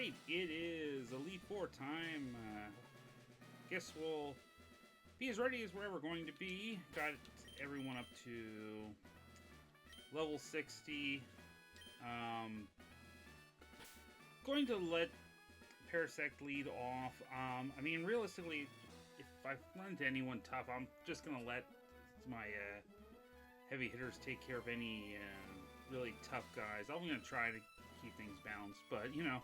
Alright, it is Elite Four time. Guess we'll be as ready as we're ever going to be. Got everyone up to level 60. Going to let Parasect lead off. I mean, realistically, if I run into anyone tough, I'm just going to let my heavy hitters take care of any really tough guys. I'm going to try to keep things balanced, but, you know,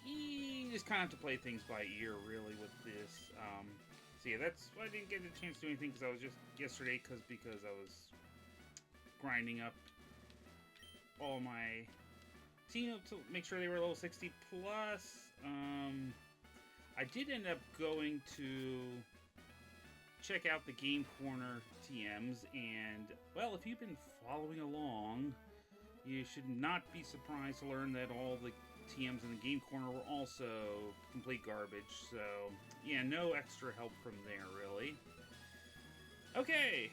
you just kind of have to play things by ear, really, with this. So yeah, that's why I didn't get a chance to do anything, because I was just yesterday, because I was grinding up all my team up to make sure they were level 60 plus. I did end up going to check out the Game Corner TMs, and, well, if you've been following along, you should not be surprised to learn that all the TMs in the Game Corner were also complete garbage, so yeah, no extra help from there, really. Okay.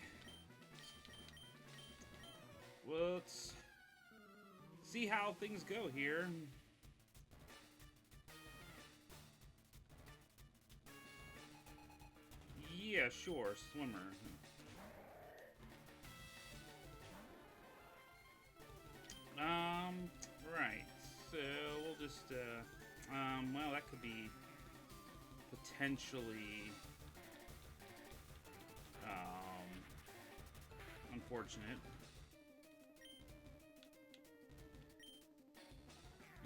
Well, let's see how things go here. Yeah, sure, swimmer. Right. So we'll just, well, that could be potentially, unfortunate.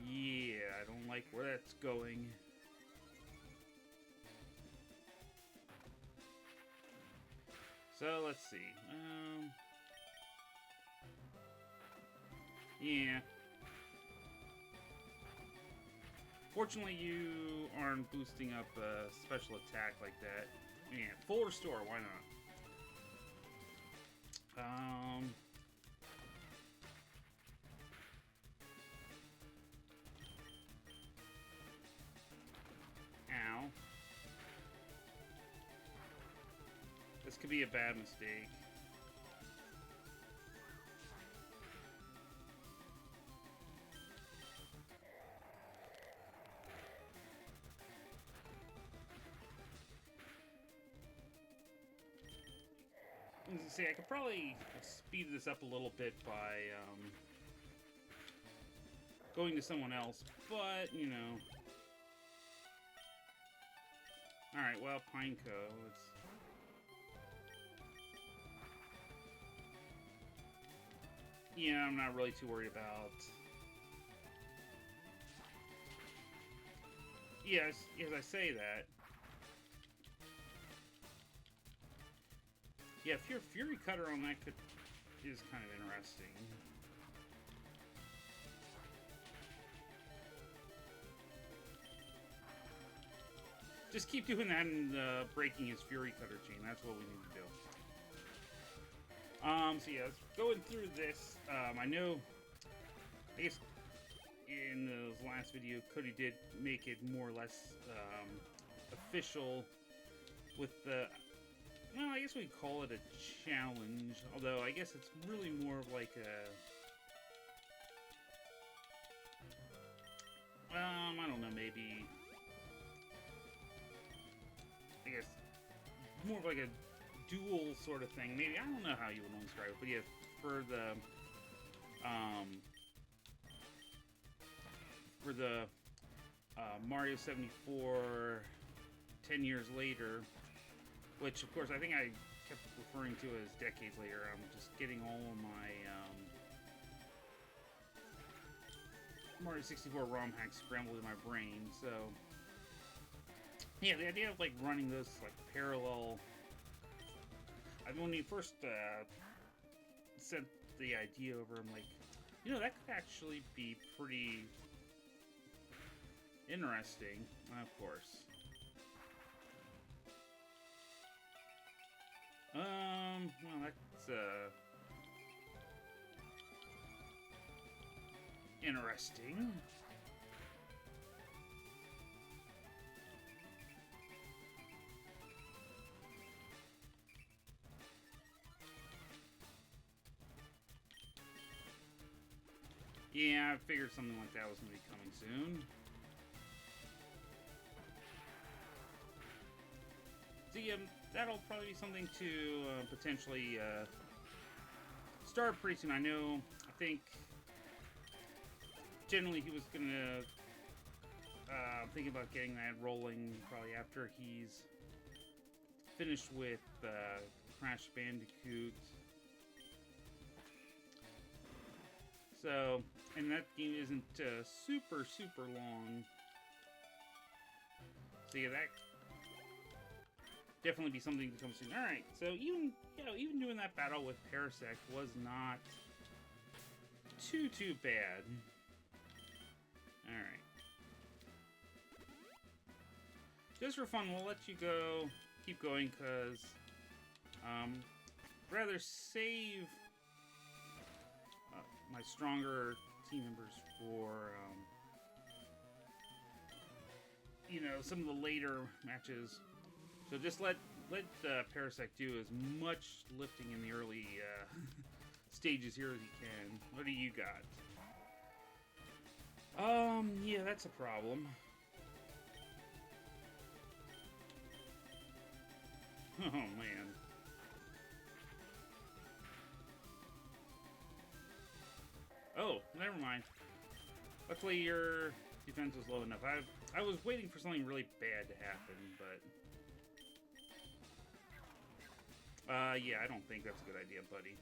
Yeah, I don't like where that's going. So let's see. Yeah. Fortunately, you aren't boosting up a special attack like that. Yeah, full restore, why not? Ow. This could be a bad mistake. See, I could probably speed this up a little bit by going to someone else, but, you know. Alright, well, Pineco, it's... Yeah, I'm not really too worried about... Yeah, as I say that... Yeah, if your Fury Cutter on that is kind of interesting. Just keep doing that and breaking his Fury Cutter chain. That's what we need to do. So yeah, going through this, I know, I guess in the last video, Cody did make it more or less official with the... Well, I guess we'd call it a challenge, although I guess it's really more of like a... I don't know, maybe... I guess more of like a duel sort of thing. Maybe, I don't know how you would describe it, but yeah, for the Mario 74 10 years later, which, of course, I think I kept referring to as decades later. I'm just getting all of my Mario 64 ROM hacks scrambled in my brain. So, yeah, the idea of, like, running this, like, parallel... I mean, when you first sent the idea over, I'm like, you know, that could actually be pretty interesting, of course. Well, that's, interesting. Yeah, I figured something like that was going to be coming soon. So yeah, that'll probably be something to potentially start pretty soon. I think generally he was going to thinking about getting that rolling probably after he's finished with Crash Bandicoot. So, and that game isn't super long. So yeah, that definitely be something to come soon. All right, so even doing that battle with Parasect was not too bad. All right. Just for fun, we'll let you keep going, because rather save my stronger team members for some of the later matches. So just let Parasect do as much lifting in the early stages here as he can. What do you got? Yeah, that's a problem. Oh, man. Oh, never mind. Luckily, your defense was low enough. I was waiting for something really bad to happen, but... yeah, I don't think that's a good idea, buddy.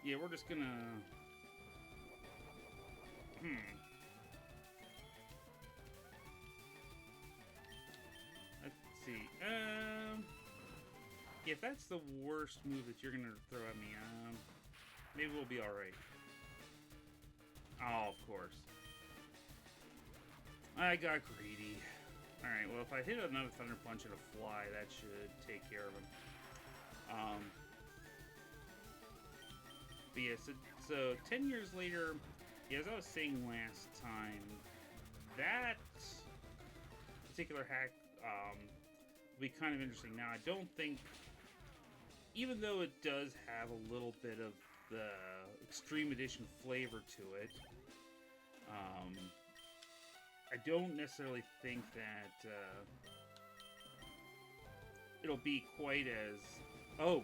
Yeah, we're just gonna... Let's see. If that's the worst move that you're gonna throw at me, maybe we'll be alright. Oh, of course. I got greedy. Alright, well, if I hit another Thunder Punch and a Fly, that should take care of him. But yeah, so 10 years later, yeah, as I was saying last time, that particular hack will be kind of interesting. Now, I don't think, even though it does have a little bit of the Extreme Edition flavor to it, I don't necessarily think that it'll be quite as... Oh!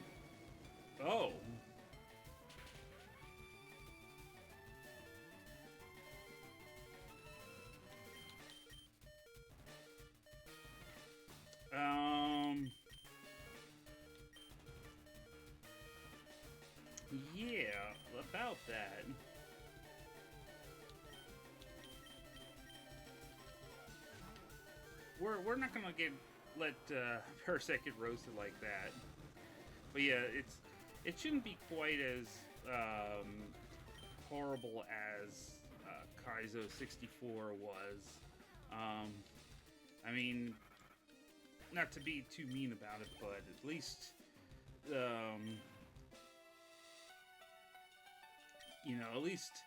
Yeah, about that. We're not gonna let Parasect get roasted like that. But yeah, it shouldn't be quite as horrible as Kaizo 64 was. I mean, not to be too mean about it, but at least at least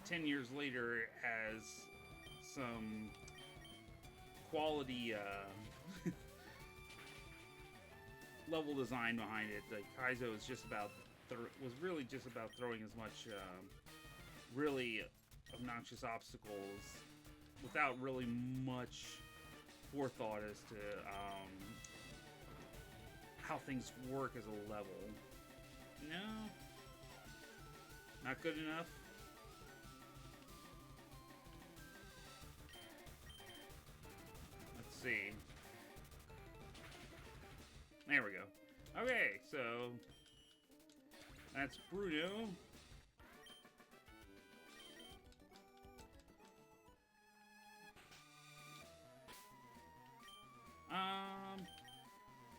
10 years later it has some quality level design behind it. Like Kaizo is just about was really just about throwing as much really obnoxious obstacles without really much forethought as to how things work as a level. No, not good enough. Let's see. There we go. Okay, so that's Bruno.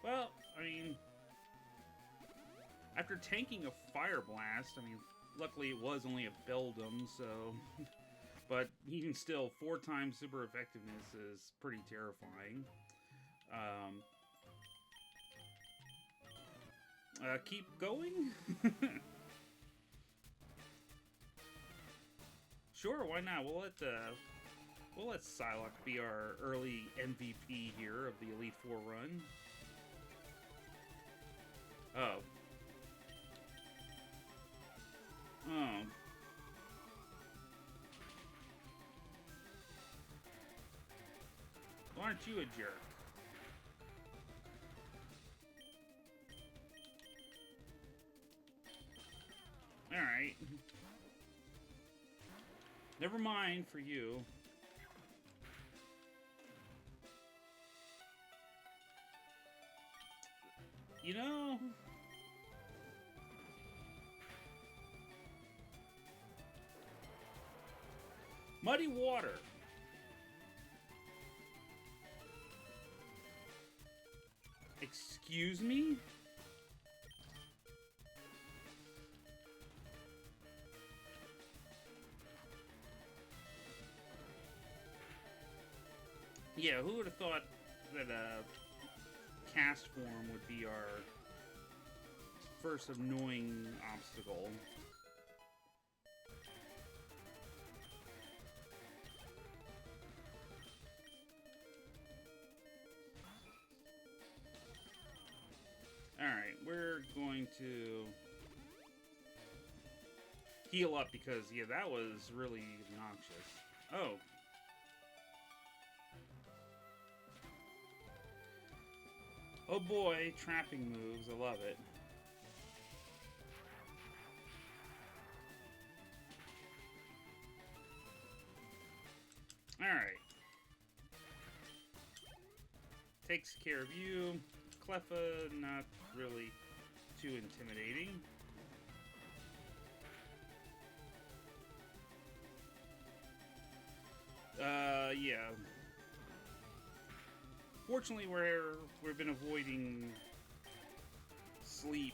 Well, I mean, after tanking a Fire Blast, I mean, luckily it was only a Beldum, so... But even still, 4 times super effectiveness is pretty terrifying. Keep going? Sure, why not? We'll We'll let Psylocke be our early MVP here of the Elite Four run. Oh. Oh. Why aren't you a jerk? Alright. Never mind for you. You know... Muddy water. Excuse me? Yeah, who would have thought that a cast form would be our first annoying obstacle? Alright, we're going to heal up because, yeah, that was really obnoxious. Oh. Oh boy, trapping moves. I love it. Alright. Takes care of you. Cleffa, not really too intimidating. Yeah. Fortunately, we've been avoiding sleep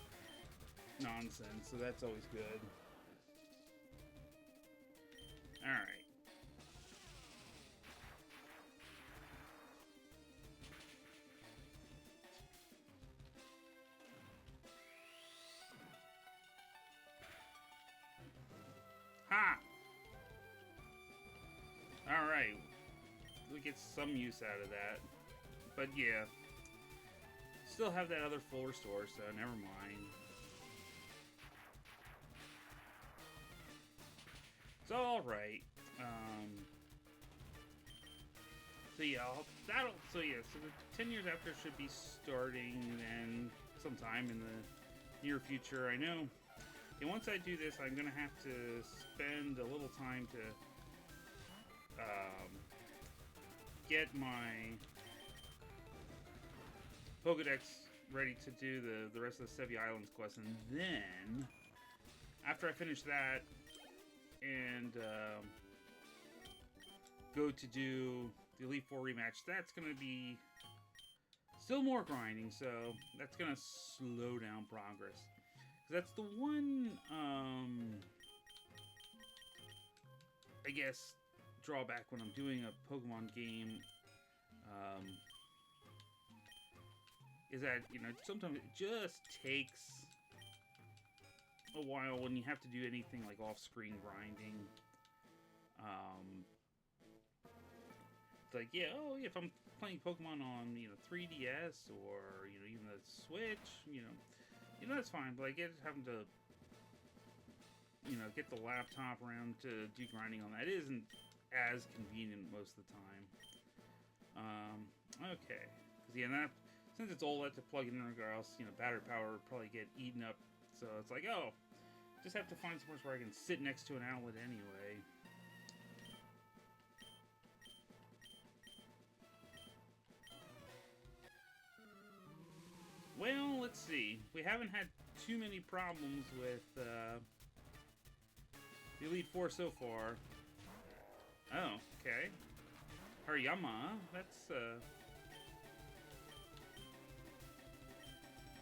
nonsense, so that's always good. Alright. Ha! Alright. We get some use out of that. But yeah. Still have that other full restore, so never mind. It's alright. So yeah, so the 10 years after should be starting then sometime in the near future. I know. And once I do this, I'm gonna have to spend a little time to get my Pokedex ready to do the rest of the Sevi Islands quest, and then after I finish that and go to do the Elite Four rematch, that's gonna be still more grinding, so that's gonna slow down progress. That's the one, I guess, drawback when I'm doing a Pokemon game, is that, you know, sometimes it just takes a while when you have to do anything like off-screen grinding. It's like, yeah, oh, if I'm playing Pokemon on, you know, 3DS or, you know, even the Switch, you know, that's fine, but I get having to, you know, get the laptop around to do grinding on that. It isn't as convenient most of the time. Okay. Because, yeah, that, since it's OLED to plug in everywhere else, you know, battery power would probably get eaten up. So it's like, oh, just have to find somewhere where I can sit next to an outlet anyway. Well, let's see. We haven't had too many problems with the Elite Four so far. Oh, okay. Hariyama, that's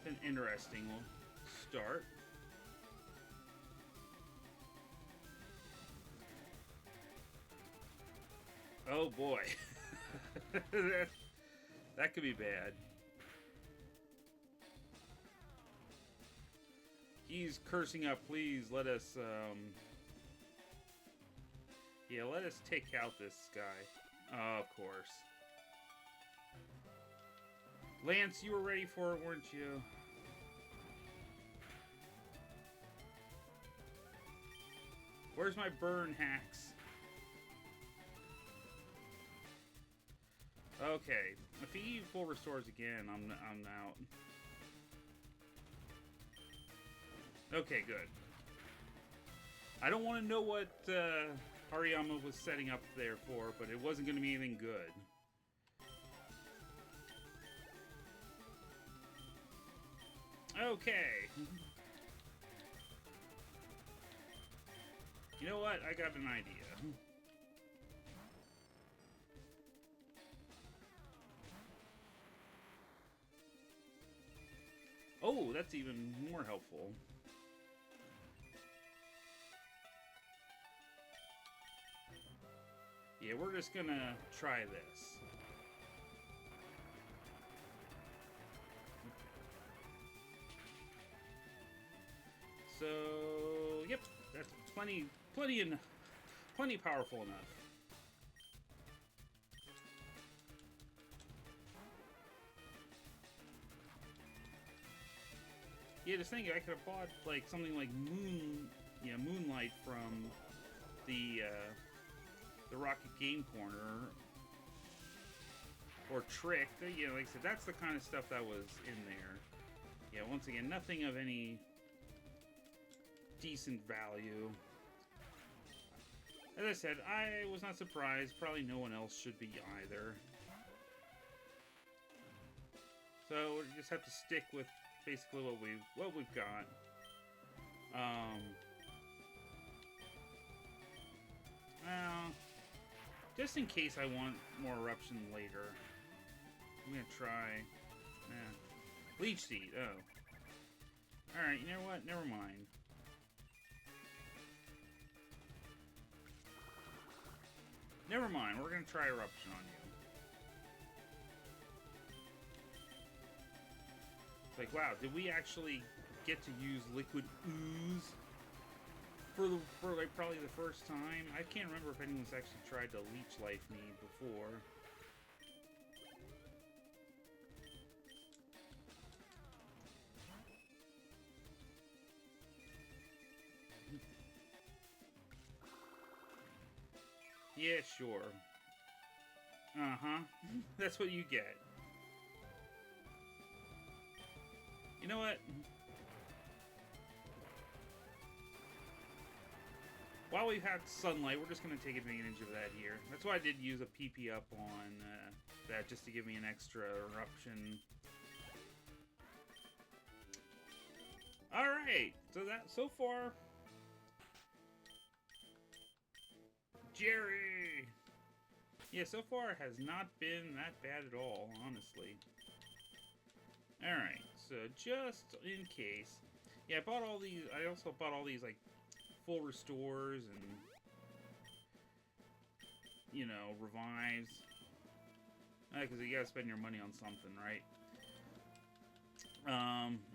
an interesting start. Oh boy. that could be bad. He's cursing out, please let us, yeah, let us take out this guy. Of course. Lance, you were ready for it, weren't you? Where's my burn hacks? Okay, if he full restores again, I'm out. Okay, good. I don't want to know what Hariyama was setting up there for, but it wasn't going to be anything good. Okay. You know what? I got an idea. Oh, that's even more helpful. Yeah, we're just gonna try this. So, yep, that's plenty powerful enough. Yeah, just thinking I could have bought like something like Moonlight from the Rocket Game Corner, or Trick. You know, like I said, that's the kind of stuff that was in there. Yeah, once again, nothing of any decent value. As I said, I was not surprised. Probably no one else should be either. So we just have to stick with basically what we've got. Well, just in case I want more eruption later, I'm gonna try. Leech Seed. Oh. All right. You know what? Never mind. Never mind, we're gonna try eruption on you. It's like, wow, did we actually get to use liquid ooze for like probably the first time? I can't remember if anyone's actually tried to leech life me before. Yeah, sure. Uh-huh. That's what you get. You know what? While we've had sunlight, we're just going to take advantage of that here. That's why I did use a PP up on that, just to give me an extra eruption. Alright, so far... Jerry! Yeah, so far it has not been that bad at all, honestly. Alright, so just in case... Yeah, I also bought all these, like, full restores and, you know, revives. Because you gotta spend your money on something, right?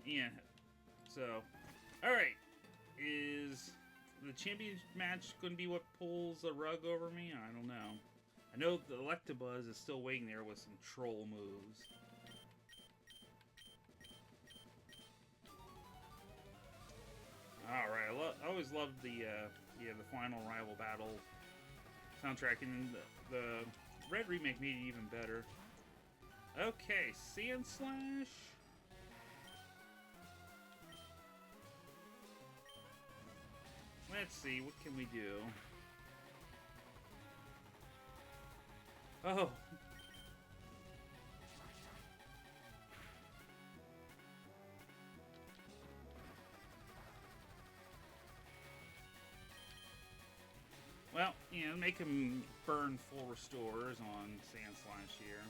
Yeah. So, alright. Is the champion match going to be what pulls the rug over me? I don't know. I know the Electabuzz is still waiting there with some troll moves. Alright, I always loved the final rival battle soundtrack, and the Red remake made it even better. Okay, Sand Slash. Let's see, what can we do? Oh. Well, you know, make him burn full restores on Sand Slash here.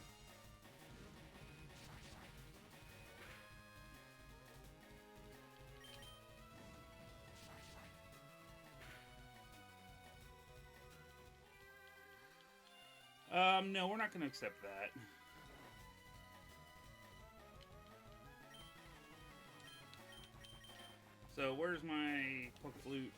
No, we're not going to accept that. So, where's my Poke Flute?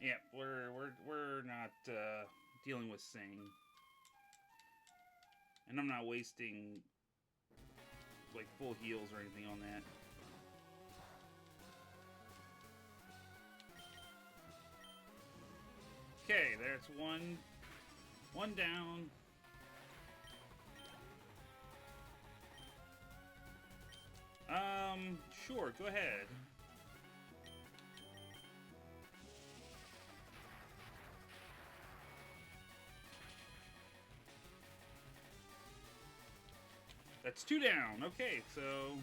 Yeah, we're not dealing with Sing, and I'm not wasting like full heals or anything on that. Okay, that's one down. Sure, go ahead. That's 2 down. Okay, so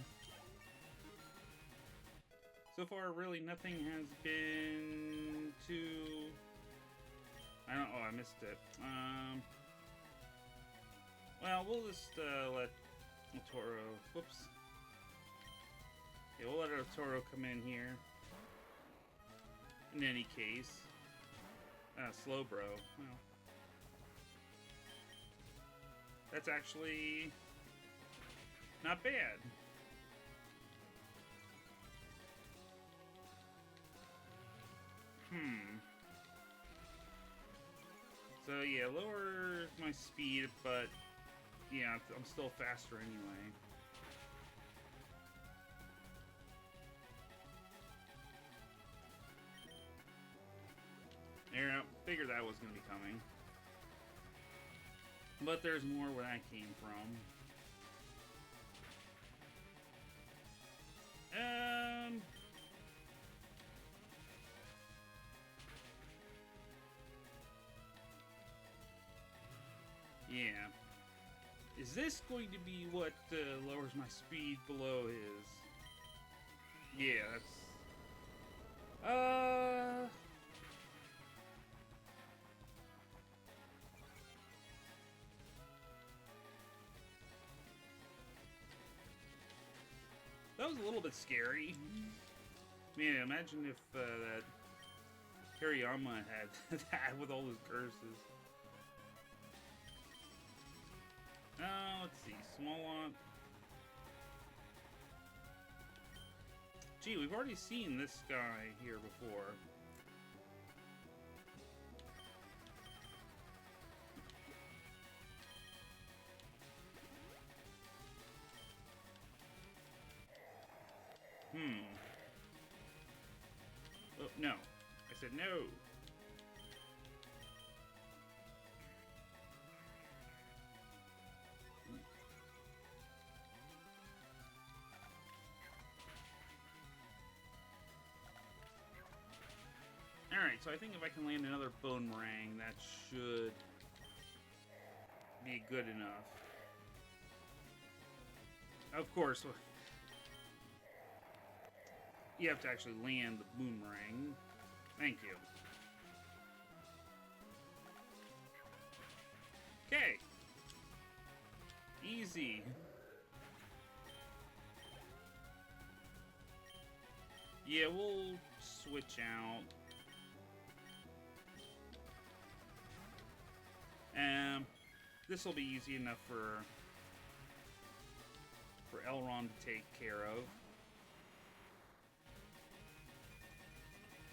far really nothing has been too. I don't. Oh, I missed it. Well, we'll just let Toro. Whoops. Yeah, we'll let our Toro come in here. In any case, slow bro. Well, that's actually not bad. So yeah, lower my speed, but yeah, I'm still faster anyway. Yeah, figured that was going to be coming. But there's more where that came from. Yeah. Is this going to be what lowers my speed below his? Yeah, that's... That was a little bit scary. Man, imagine if that Hariyama had that with all his curses. Let's see. Small one. Gee, we've already seen this guy here before. Oh, no. I said no. Alright, so I think if I can land another Boomerang, that should be good enough. Of course, you have to actually land the Boomerang. Thank you. Okay. Easy. Yeah, we'll switch out. This will be easy enough for Elrond to take care of.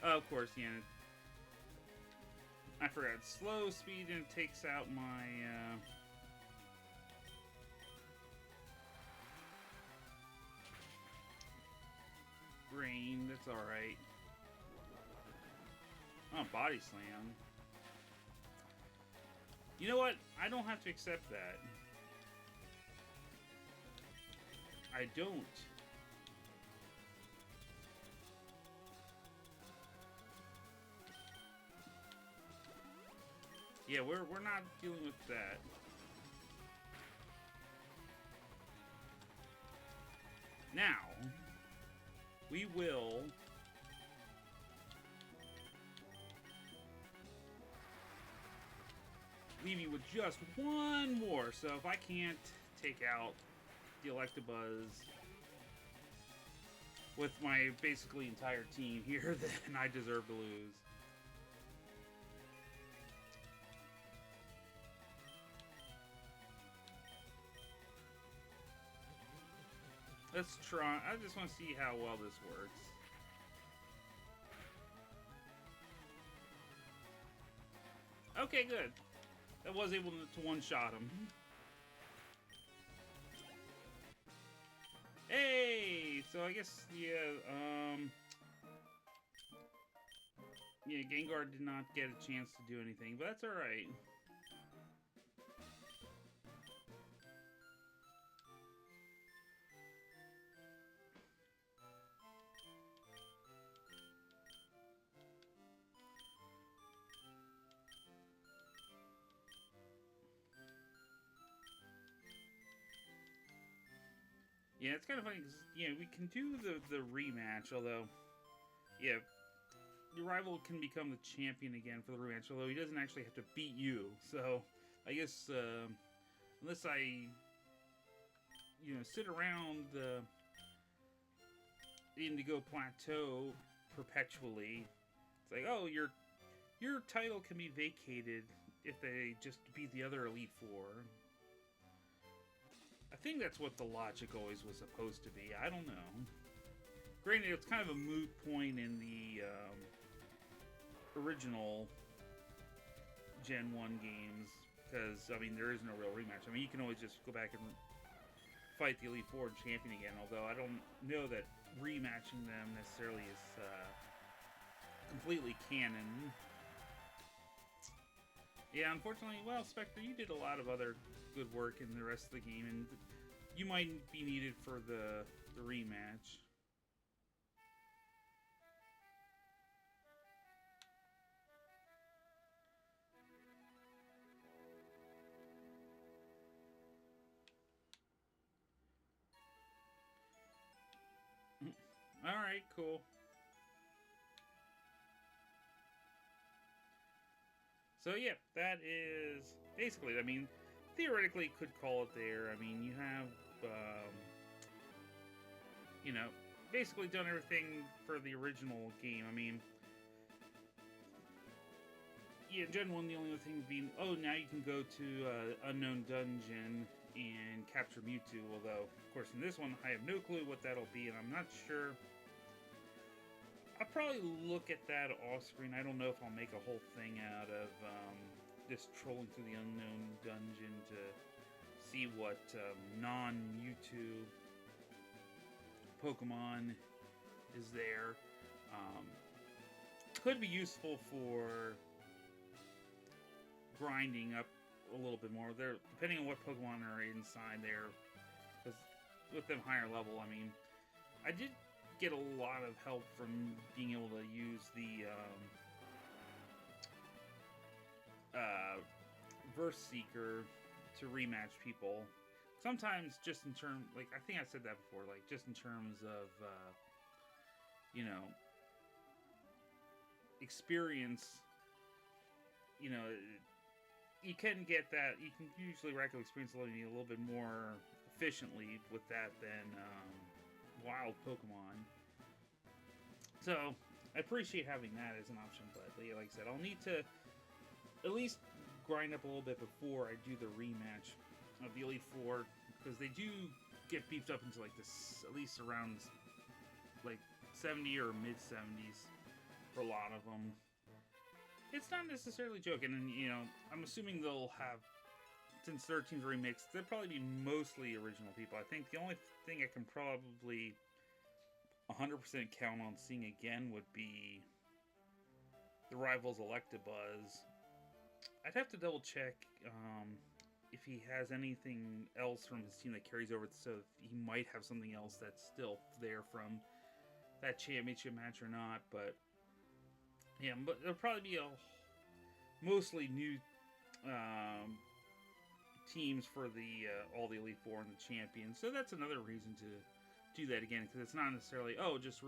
Of course, yeah. I forgot. Slow speed and it takes out my brain. That's alright. Oh, body slam. You know what? I don't have to accept that. I don't. Yeah, we're not dealing with that. Now, we will leave you with just one more. So if I can't take out the Electabuzz with my basically entire team here, then I deserve to lose. Let's try. I just want to see how well this works. Okay, good. That was able to one-shot him. Hey! So I guess, yeah, yeah, Gengar did not get a chance to do anything, but that's alright. Yeah, it's kind of funny because, yeah, we can do the rematch, although, yeah, your rival can become the champion again for the rematch, although he doesn't actually have to beat you. So, I guess, unless I, you know, sit around the Indigo Plateau perpetually, it's like, oh, your title can be vacated if they just beat the other Elite Four. I think that's what the logic always was supposed to be. I don't know. Granted, it's kind of a moot point in the original Gen 1 games, because, I mean, there is no real rematch. I mean, you can always just go back and fight the Elite Four and champion again, although I don't know that rematching them necessarily is completely canon. Yeah, unfortunately, well, Spectre, you did a lot of other good work in the rest of the game, and you might be needed for the rematch. Alright, cool. So yeah, that is basically, I mean, theoretically could call it there. I mean, you have, you know, basically done everything for the original game. I mean, yeah, Gen 1, the only other thing would be, oh, now you can go to Unknown Dungeon and capture Mewtwo, although, of course, in this one, I have no clue what that'll be, and I'm not sure. I'll probably look at that off screen. I don't know if I'll make a whole thing out of just trolling through the Unknown Dungeon to see what non-Mewtwo Pokemon is there. Could be useful for grinding up a little bit more. There, depending on what Pokemon are inside there, because with them higher level, I mean, I did get a lot of help from being able to use the Verse Seeker to rematch people. Sometimes just in terms, like, I think I said that before, like, just in terms of, you know, experience, you know, you can get that, you can usually rack up experience a little bit more efficiently with that than wild Pokemon. So, I appreciate having that as an option, but yeah, like I said, I'll need to at least grind up a little bit before I do the rematch of the Elite Four, because they do get beefed up into like this, at least around like 70 or mid-70s for a lot of them. It's not necessarily joking, and you know, I'm assuming they'll have, since 13's remixed, they'll probably be mostly original people. I think the only thing I can probably 100% count on seeing again would be the Rivals Electabuzz. I'd have to double check if he has anything else from his team that carries over, so he might have something else that's still there from that championship match or not, but yeah, but there'll probably be a mostly new teams for the all the Elite Four and the champions, so that's another reason to do that again, because it's not necessarily, oh, just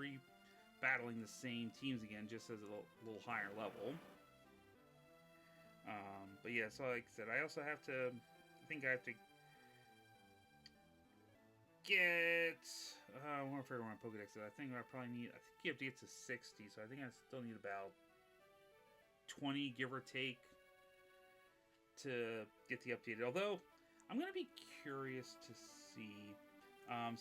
battling the same teams again, just as a little higher level. But yeah, so like I said, I also have to, I think I have to get, I want to figure out my Pokedex is. I think I probably need, I think you have to get to 60, so I think I still need about 20, give or take, to get the updated. Although, I'm going to be curious to see,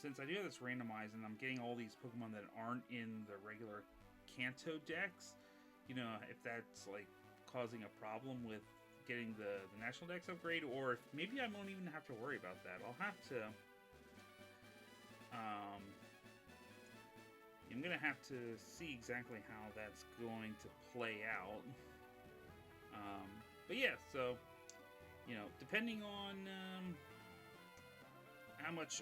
since I do have this randomized, and I'm getting all these Pokemon that aren't in the regular Kanto decks, you know, if that's, like, causing a problem with getting the National Dex upgrade, or if maybe I won't even have to worry about that. I'll have to... I'm going to have to see exactly how that's going to play out. But yeah, so, you know, depending on how much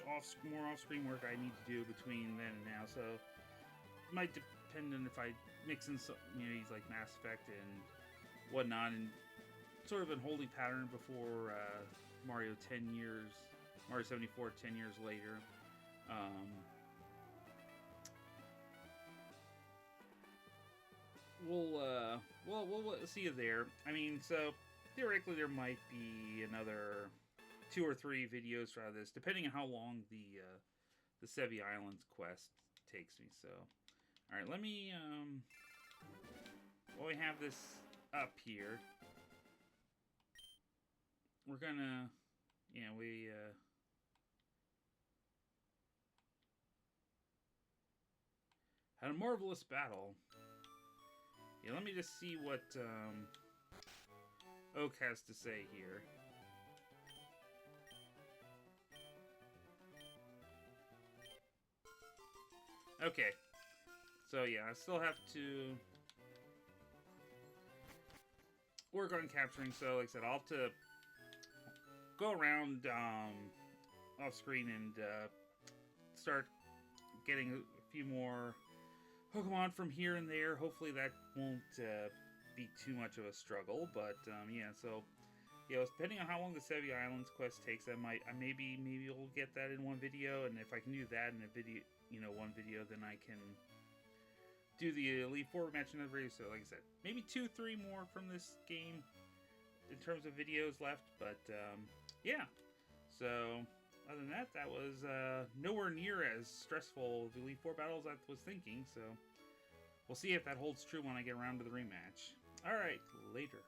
more off-screen work I need to do between then and now, so it might depend on if I mix in some communities like Mass Effect and whatnot, and sort of a holding pattern before Mario 74 10 years later. We'll see you there. I mean, so theoretically there might be another 2 or 3 videos out of this, depending on how long the Sevi Islands quest takes me. So, all right, let me while we have this up here, we're gonna, had a marvelous battle. Yeah, let me just see what Oak has to say here. Okay. So yeah, I still have to work on capturing. So like I said, I'll have to go around off screen and start getting a few more Pokemon from here and there. Hopefully that won't be too much of a struggle, but yeah, so depending on how long the Sevi Islands quest takes, maybe we'll get that in one video, and if I can do that in a video, one video, then I can do the Elite Four match in another video. So like I said, maybe 2-3 more from this game in terms of videos left, but yeah. So other than that, that was nowhere near as stressful the Elite Four battles I was thinking, so we'll see if that holds true when I get around to the rematch. Alright, later.